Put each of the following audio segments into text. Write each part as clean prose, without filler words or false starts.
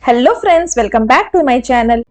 Hello friends, welcome back to my channel.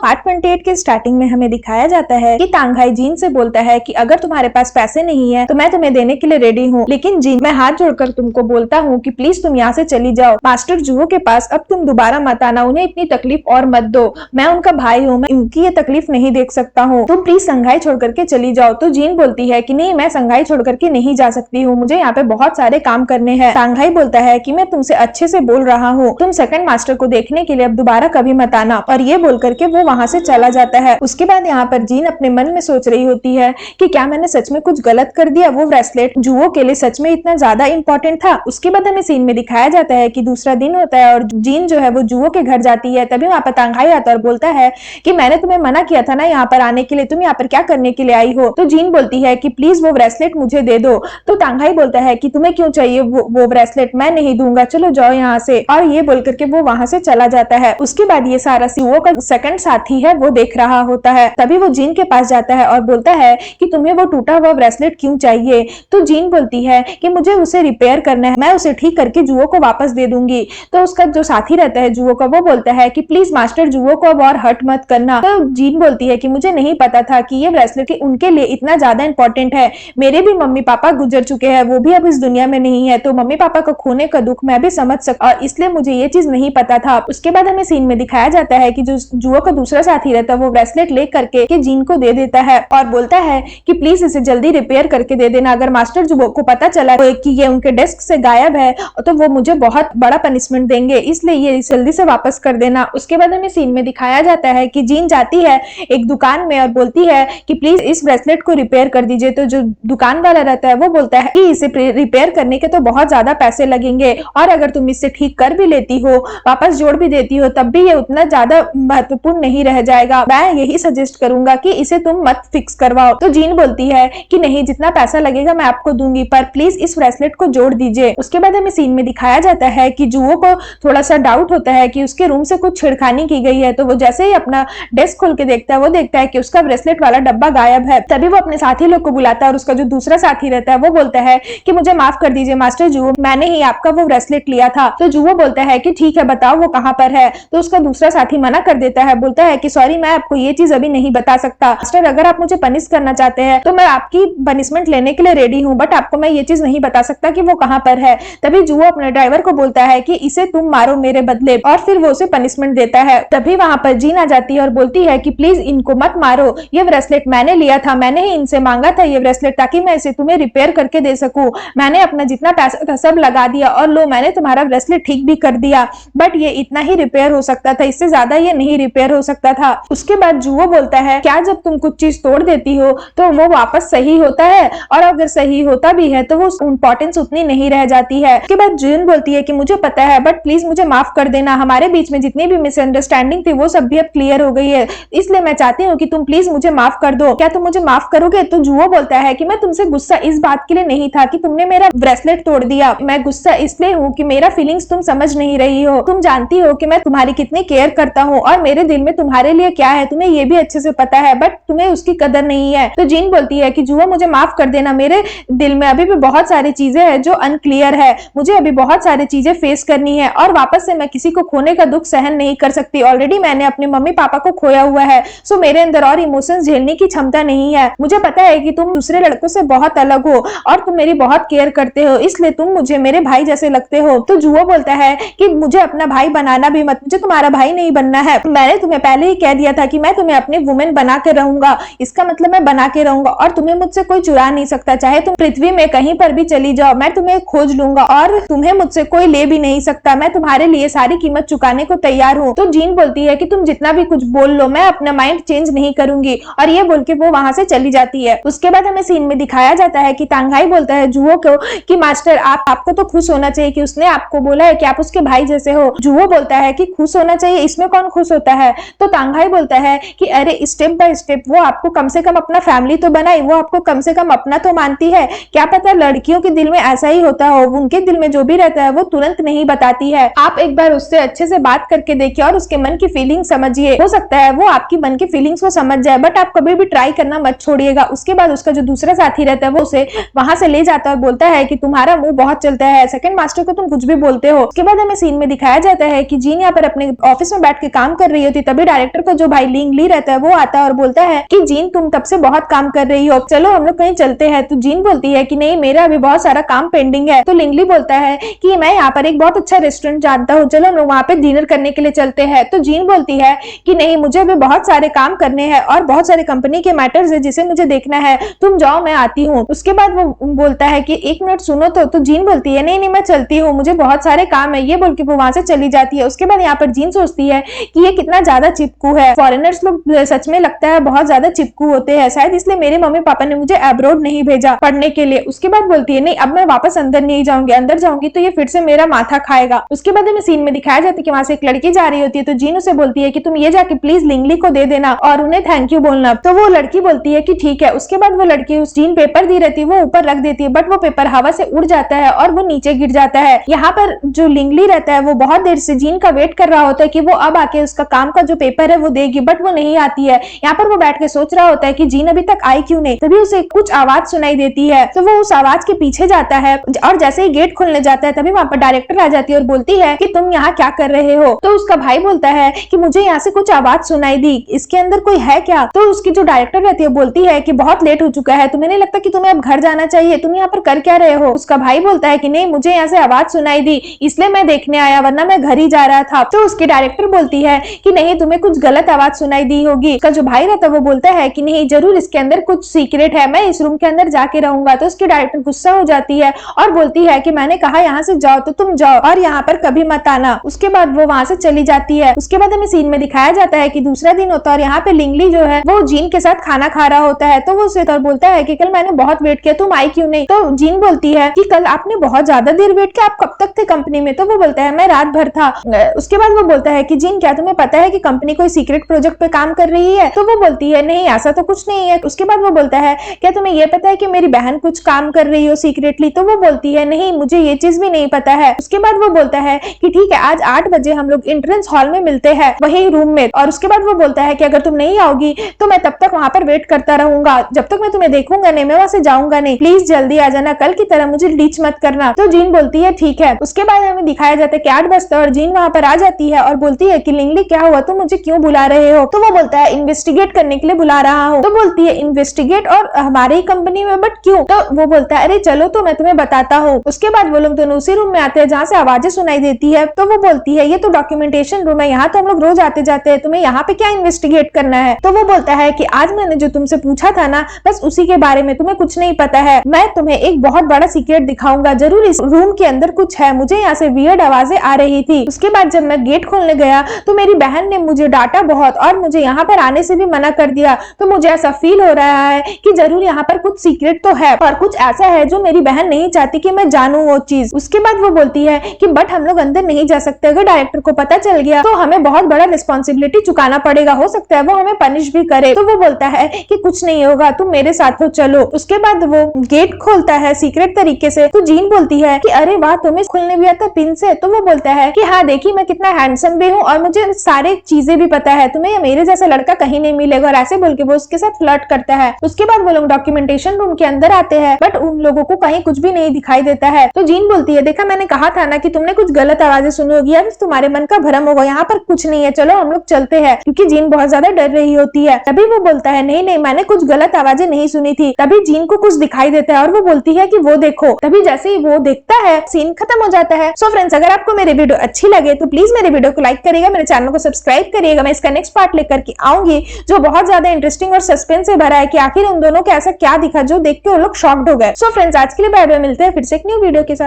Part 28 के starting में हमें दिखाया जाता है कि तांघाई जीन से बोलता है कि अगर तुम्हारे पास पैसे नहीं है तो मैं तुम्हें देने के लिए रेडी हूँ, लेकिन जीन मैं हाथ जोड़कर तुमको बोलता हूँ कि प्लीज तुम यहाँ से चली जाओ मास्टर जुओ के पास। अब तुम दोबारा मत आना, उन्हें इतनी तकलीफ और मत दो। मैं उनका भाई हूँ, मैं उनकी ये तकलीफ नहीं देख सकता हूँ, तुम प्लीज संघाई छोड़ करके चली जाओ। तो जीन बोलती है कि नहीं, मैं संघाई छोड़ करके नहीं जा सकती हूँ, मुझे यहाँ पे बहुत सारे काम करने हैं। तांघाई बोलता है कि मैं तुमसे अच्छे से बोल रहा हूँ, तुम सेकंड मास्टर को देखने के लिए अब दोबारा कभी मत आना। और ये बोल करके वो वहां से चला जाता है। उसके बाद यहाँ पर जीन अपने मन में सोच रही होती है कि क्या मैंने सच में कुछ गलत कर दिया, वो ब्रेसलेट जुओ के लिए सच में इतना ज्यादा इंपॉर्टेंट था। उसके बाद हमें सीन में दिखाया जाता है कि दूसरा दिन होता है और जीन जो है वो जुओ के घर जाती है। तभी वहां पर तांघाई आता है और बोलता है कि मैंने तुम्हें मना किया था ना यहाँ पर आने के लिए, तुम यहाँ पर क्या करने के लिए आई हो। तो जीन बोलती है कि प्लीज वो ब्रेसलेट मुझे दे दो। तो तांघाई बोलता है कि तुम्हें क्यों चाहिए वो ब्रेसलेट, मैं नहीं दूंगा, चलो जाओ यहाँ से। और ये बोल करके वो वहां से चला जाता है। उसके बाद ये सारा जुओ का सेकंड साथी है वो देख रहा होता है। तभी वो जीन के पास जाता है और बोलता है कि तुम्हें वो टूटा हुआ ब्रेसलेट क्यों चाहिए। तो जीन बोलती है कि मुझे उसे रिपेयर करना है, मैं उसे ठीक करके जुओ को वापस दे दूंगी। तो उसका जो साथी रहता है जुओ का, वो बोलता है कि प्लीज मास्टर जुओ को अब और हर्ट मत करना। तो जीन बोलती है कि मुझे नहीं पता था कि ये ब्रेसलेट उनके लिए इतना ज्यादा इंपॉर्टेंट है। मेरे भी मम्मी पापा गुजर चुके हैं, वो भी अब इस दुनिया में नहीं है, तो मम्मी पापा को खोने का दुख मैं भी समझ सकता, और इसलिए मुझे ये चीज नहीं पता था। उसके बाद हमें सीन में दिखाया जाता है कि जो जुओ का दूसरा साथी रहता है वो ब्रेसलेट ले करके जीन को दे देता है और बोलता है कि प्लीज इसे जल्दी रिपेयर करके दे देना। अगर मास्टर जुओ को पता चला कि ये उनके डेस्क से गायब है तो वो मुझे बहुत बड़ा पनिशमेंट देंगे, इसलिए ये जल्दी से वापस कर देना। उसके बाद हमें सीन में दिखाया जाता है कि जीन जाती है एक दुकान में और बोलती है कि प्लीज इस ब्रेसलेट को रिपेयर कर दीजिए। तो जो दुकान वाला रहता है वो बोलता है कि इसे रिपेयर करने के तो बहुत ज्यादा पैसे लगेंगे, और अगर तुम इसे ठीक कर भी लेती हो, वापस जोड़ भी देती हो, तब भी ये उतना ज्यादा महत्वपूर्ण नहीं रह जाएगा। मैं यही सजेस्ट करूंगा कि इसे तुम मत फिक्स करवाओ। तो जीन बोलती है कि नहीं, जितना पैसा लगेगा मैं आपको दूंगी, पर प्लीज इस ब्रेसलेट को जोड़ दीजिए। उसके बाद हमें सीन में दिखाया जाता है कि जुओ को थोड़ा सा डाउट होता है कि उसके रूम से कुछ छेड़खानी की गई है। तो वो जैसे ही अपना डेस्क खोल के देखता है, वो देखता है कि उसका ब्रेसलेट वाला डब्बा गायब है। तभी वो अपने साथी लोग को बुलाता है और उसका जो दूसरा साथी रहता है वो बोलता है कि मुझे माफ कर दीजिए मास्टर जुओ, मैंने ही आपका वो ब्रेसलेट लिया था। तो जुओ बोलता है कि ठीक है, बताओ वो कहाँ पर है। तो उसका दूसरा साथी मना कर देता है, बोलता है कि सॉरी, मैं आपको ये चीज अभी नहीं बता सकता। मास्टर, अगर आप मुझे पनिश करना चाहते हैं तो मैं आपकी पनिशमेंट लेने के लिए रेडी हूँ, बट आपको मैं ये चीज नहीं बता सकता कि वो कहाँ पर है। तभी जुओ अपने ड्राइवर को बोलता है कि इसे तुम मारो मेरे बदले, और फिर वो उसे पनिशमेंट देता है। तभी वहां पर जीन आ जाती है और बोलती है कि प्लीज इनको मत मारो, ये ब्रेसलेट मैंने लिया था, मैंने ही इनसे मांगा था ये ब्रेसलेट ताकि मैं इसे तुम्हें रिपेयर करके दे सकूं। मैंने अपना जितना पैसा था सब लगा दिया, और लो, मैंने तुम्हारा ब्रेसलेट ठीक भी कर दिया, बट ये इतना ही रिपेयर हो सकता था, इससे ज्यादा ये नहीं रिपेयर हो सकता था। उसके बाद जुओ बोलता है, क्या जब तुम कुछ चीज तोड़ देती हो तो वो वापस सही होता है, और अगर सही होता भी है तो वो इंपॉर्टेंस उतनी नहीं रह जाती है। उसके बाद जीन बोलती है कि मुझे पता है, बट प्लीज मुझे माफ कर देना, हमारे बीच में जितनी भी मिसअंडरस्टैंडिंग थी वो सब भी अब क्लियर हो गई है, इसलिए मैं चाहती हूँ कि तुम प्लीज मुझे माफ कर दो, क्या तुम मुझे माफ करोगे। तो जुओ बोलता है कि मैं तुमसे गुस्सा इस बात के लिए नहीं था कि तुमने मेरा ब्रेसलेट तोड़ दिया, मैं गुस्सा इसलिए हूँ कि मेरा फीलिंग्स तुम समझ नहीं रही हो। तुम जानती हो कि मैं तुम्हारी कितनी केयर करता हूँ और मेरे दिल में तुम्हारे लिए क्या है तुम्हें ये भी अच्छे से पता है, बट तुम्हें उसकी कदर नहीं है। तो जीन बोलती है कि जुओ मुझे माफ कर देना, मेरे दिल में अभी भी बहुत सारी चीजें हैं जो अनक्लियर है, मुझे अभी बहुत सारी चीजें फेस करनी है, और वापस से मैं किसी को खोने का दुख सहन नहीं कर सकती। ऑलरेडी मैंने अपने मम्मी पापा को खोया हुआ है, सो मेरे अंदर और इमोशंस झेलने की क्षमता नहीं है। मुझे पता है कि तुम दूसरे लड़कों से बहुत अलग हो और तुम मेरी बहुत केयर करते हो, इसलिए तुम मुझे मेरे भाई जैसे लगते हो। तो जुओ बोलता है कि मुझे अपना भाई बनाना भी मत, मुझे तुम्हारा भाई नहीं बनना है, मैंने तुम्हें पहले ही कह दिया था कि मैं तुम्हें अपनी वुमेन बना के रहूंगा, इसका मतलब मैं बना के रहूंगा, और तुम्हें मुझसे कोई चुरा नहीं सकता, चाहे तुम पृथ्वी में कहीं पर भी चली जाओ, मैं तुम्हें खोज लूंगा और तुम्हें मुझसे कोई ले भी नहीं सकता, मैं तुम्हारे लिए सारी कीमत चुकाने को तैयार हूँ। तो जीन बोलती है कि तुम जितना भी कुछ बोल लो, मैं अपना माइंड चेंज नहीं करूंगी, और ये बोल के वो वहां से चली जाती है। उसके बाद हमें सीन में दिखाया जाता है कि तांघाई बोलता है जुओ को कि मास्टर, आपको तो खुश होना चाहिए कि उसने आपको बोला है कि आप उसके भाई जैसे हो। जुओ बोलता है कि खुश होना चाहिए, इसमें कौन खुश होता है। तो तांघाई बोलता है कि अरे स्टेप बाय स्टेप वो आपको कम से कम अपना फैमिली तो बनाई, वो आपको कम से कम अपना तो मानती है, क्या पता लड़कियों के दिल में ऐसा ही होता हो, उनके दिल में जो भी रहता है वो तुरंत नहीं बताती है। आप एक बार उससे अच्छे से बात करके देखिए और उसके मन की फीलिंग समझिए, हो सकता है वो आपकी मन की फीलिंग्स को समझ जाए, बट आप कभी भी ट्राई करना मत छोड़िएगा। उसके बाद उसका जो दूसरा साथी रहता है वो उसे वहां से ले जाता है और बोलता है कि तुम्हारा मुंह बहुत चलता है, सेकंड मास्टर को तुम कुछ भी बोलते हो। उसके बाद हमें सीन में दिखाया जाता है कि जीन यहाँ पर अपने ऑफिस में बैठ के काम कर रही होती, तभी डायरेक्टर को जो भाई लिंग ली रहता है वो आता है और बोलता है कि जीन तुम तब से बहुत काम कर रही हो, चलो हम लोग कहीं चलते हैं। तो जीन बोलती है कि नहीं मेरा अभी बहुत सारा काम पेंडिंग है। तो लिंगली बोलता है कि मैं यहाँ पर एक बहुत अच्छा रेस्टोरेंट जानता हूँ, चलो हम लोग वहाँ पे डिनर करने के लिए चलते हैं। तो जीन बोलती है कि नहीं मुझे अभी बहुत सारे काम करने हैं और बहुत सारे कंपनी के मैटर्स है जिसे मुझे देखना है, तुम जाओ मैं आती हूँ। उसके बाद वो बोलता है कि एक मिनट सुनो। तो जीन बोलती है नहीं नहीं मैं चलती हूँ, मुझे बहुत सारे काम है, ये बोल के वो वहां से चली जाती है। उसके बाद यहाँ पर जीन सोचती है कि ये कितना ज्यादा चिपकू है, फॉरेनर्स लोग सच में लगता है बहुत ज्यादा चिपकू होते हैं, शायद इसलिए मेरे मम्मी पापा ने मुझे अब्रॉड नहीं भेजा पढ़ने के लिए। उसके बाद बोलती है नहीं अब मैं वापस अंदर नहीं जाऊंगी, अंदर जाऊंगी तो ये फिर से मेरा माथा खाएगा। उसके बाद हमें सीन में दिखाया जाता है कि वहां से एक लड़की जा रही होती है, तो जीन उसे बोलती है कि तुम ये जाके प्लीज लिंगली को दे देना और उन्हें थैंक यू बोलना। तो वो लड़की बोलती है कि ठीक है। उसके बाद वो लड़की उस जीन पेपर दी रहती है वो ऊपर रख देती है, बट वो पेपर हवा से उड़ जाता है और वो नीचे गिर जाता है। यहाँ पर जो लिंगली रहता है वो बहुत देर से जीन का वेट कर रहा होता है कि वो अब आके उसका काम का जो पेपर है वो देगी, बट वो नहीं आती है। यहाँ पर वो बैठ के सोच रहा होता है कि जीन अभी तक आई क्यों नहीं। तभी उसे कुछ आवाज सुनाई देती है, तो वो उस आवाज के पीछे जाता है और जैसे ही गेट खुलने जाता है तभी वहां पर डायरेक्टर आ जाती है और बोलती है कि तुम यहाँ क्या कर रहे हो। तो उसका भाई बोलता है कि मुझे यहाँ से कुछ आवाज सुनाई दी, इसके अंदर कोई है क्या। तो उसकी जो डायरेक्टर रहती है बोलती है कि बहुत लेट हो चुका है, तुम्हें नहीं लगता कि तुम्हें अब घर जाना चाहिए, तुम यहाँ पर कर क्या रहे हो। उसका भाई बोलता है कि नहीं मुझे यहाँ से आवाज सुनाई दी इसलिए मैं देखने आया, वरना मैं घर ही जा रहा था। तो उसकी डायरेक्टर बोलती है कि नहीं तुम्हें कुछ गलत आवाज सुनाई दी होगी। उसका जो भाई रहता है वो बोलता है कि नहीं जरूर इसके अंदर कुछ सीक्रेट है, मैं इस रूम के अंदर जाके रहूंगा। तो उसकी डायरेक्टर गुस्सा हो जाती है और बोलती है कि मैंने कहा यहाँ से जाओ तो तुम जाओ और यहाँ पर कभी मत आना। उसके बाद वो वहां से चली जाती है। उसके बाद हमें सीन में दिखाया जाता है कि दूसरा दिन होता है और यहाँ पे लिंगली जो है वो जीन के साथ खाना खा रहा होता है। तो वो उसे तो बोलता है कि कल मैंने बहुत वेट किया, तुम आई क्यों नहीं। तो जीन बोलती है कि कल आपने बहुत ज्यादा देर वेट किया, आप कब तक थे कंपनी में। तो वो बोलता है मैं रात भर था। उसके बाद वो बोलता है कि जीन क्या तुम्हें पता है कि कंपनी कोई सीक्रेट प्रोजेक्ट पे काम कर रही है। तो वो बोलती है नहीं ऐसा तो कुछ नहीं है। उसके बाद वो बोलता है क्या तुम्हें ये पता है कि मेरी बहन कुछ काम कर रही हो सीक्रेटली। तो वो बोलती है नहीं मुझे ये चीज भी नहीं पता है। उसके बाद वो बोलता है कि ठीक है आज 8 बजे हम लोग एंट्रेंस हॉल में मिलते हैं वही रूम में। और उसके बाद वो बोलता है कि अगर तुम नहीं आओगी तो मैं तब तक वहां पर वेट करता रहूंगा, जब तक मैं तुम्हें देखूंगा नहीं मैं वहां से जाऊंगा नहीं, प्लीज जल्दी आ जाना, कल की तरह मुझे डीच मत करना। तो जीन बोलती है ठीक है। उसके बाद हमें दिखाया जाता है कि 8 बजता है और जीन वहां पर आ जाती है और बोलती है कि लिंगली क्या हुआ, तुम मुझे क्यों बुला रहे हो। तो वो बोलता है इन्वेस्टिगेट करने के लिए बुला रहा हूँ। तो बोलती है इन्वेस्टिगेट और हमारे ही कंपनी में, बट क्यों। तो वो बोलता है अरे चलो तो मैं तुम्हें बताता हूँ। उसके बाद वो लोग दोनों उसी रूम में आते हैं जहाँ से आवाजें सुनाई देती है। तो वो बोलती है ये तो डॉक्यूमेंटेशन रूम है, यहाँ तो हम लोग रोज आते जाते हैं, तुम्हें यहाँ पे क्या इन्वेस्टिगेट करना है। तो वो बोलता है कि आज मैंने जो तुमसे पूछा था ना बस उसी के बारे में, तुम्हें कुछ नहीं पता है, मैं तुम्हें एक बहुत बड़ा सीक्रेट दिखाऊंगा, जरूर इस रूम के अंदर कुछ है, मुझे यहाँ से वियर्ड आवाजें आ रही थी। उसके बाद जब मैं गेट खोलने गया तो मेरी बहन ने मुझे डांटा बहुत और मुझे यहाँ पर आने से भी मना कर दिया। तो मुझे ऐसा फील हो रहा है कि जरूर यहाँ पर कुछ सीक्रेट तो है और कुछ ऐसा है जो मेरी बहन नहीं चाहती कि मैं जानूं वो चीज। उसके बाद वो बोलती है कि बट हम लोग अंदर नहीं जा सकते, अगर डायरेक्टर को पता चल गया तो हमें बहुत बड़ा रिस्पॉन्सिबिलिटी चुकाना पड़ेगा, हो सकता है वो हमें पनिश भी करे। तो वो बोलता है कि कुछ नहीं होगा, तुम मेरे साथ हो चलो। उसके बाद वो गेट खोलता है सीक्रेट तरीके से। तो जीन बोलती है कि अरे वाह तुम्हें खुलने भी आता पिन से। तो वो बोलता है कि हाँ देखिए मैं कितना हैंडसम भी हूँ और मुझे सारे चीजें भी पता है, तुम्हें मेरे जैसा लड़का कहीं नहीं मिलेगा। और ऐसे बोल के वो उसके साथ फ्लर्ट करता है। उसके बाद वो लोग डॉक्यूमेंटेशन रूम के अंदर आते हैं बट उन लोगों को कहीं कुछ भी नहीं दिखाई देता है। तो जीन बोलती है देखा मैंने कहा था ना कि तुमने कुछ गलत आवाजें सुनी होगी या फिर तुम्हारे मन का भ्रम होगा, यहाँ पर कुछ नहीं है, चलो हम लोग चलते हैं। क्योंकि जीन बहुत ज्यादा डर रही होती है। तभी वो बोलता है नहीं नहीं मैंने कुछ गलत आवाजें नहीं सुनी थी। तभी जीन को कुछ दिखाई देता है और वो बोलती है कि वो देखो। तभी जैसे ही वो देखता है सीन खत्म हो जाता है। सो फ्रेंड्स अगर आपको मेरी वीडियो अच्छी लगे तो प्लीज मेरे वीडियो को लाइक करिएगा, मेरे चैनल को सब्सक्राइब करिएगा। मैं इसका नेक्स्ट पार्ट लेकर के आऊंगी जो बहुत ज्यादा इंटरेस्टिंग और सस्पेंस से भरा है कि आखिर उन दोनों को ऐसा क्या दिखा जो देख के वो लोग शॉक्ड हो गए। सो फ्रेंड्स आज के लिए बाय बाय, मिलते हैं फिर से एक न्यू वीडियो के साथ।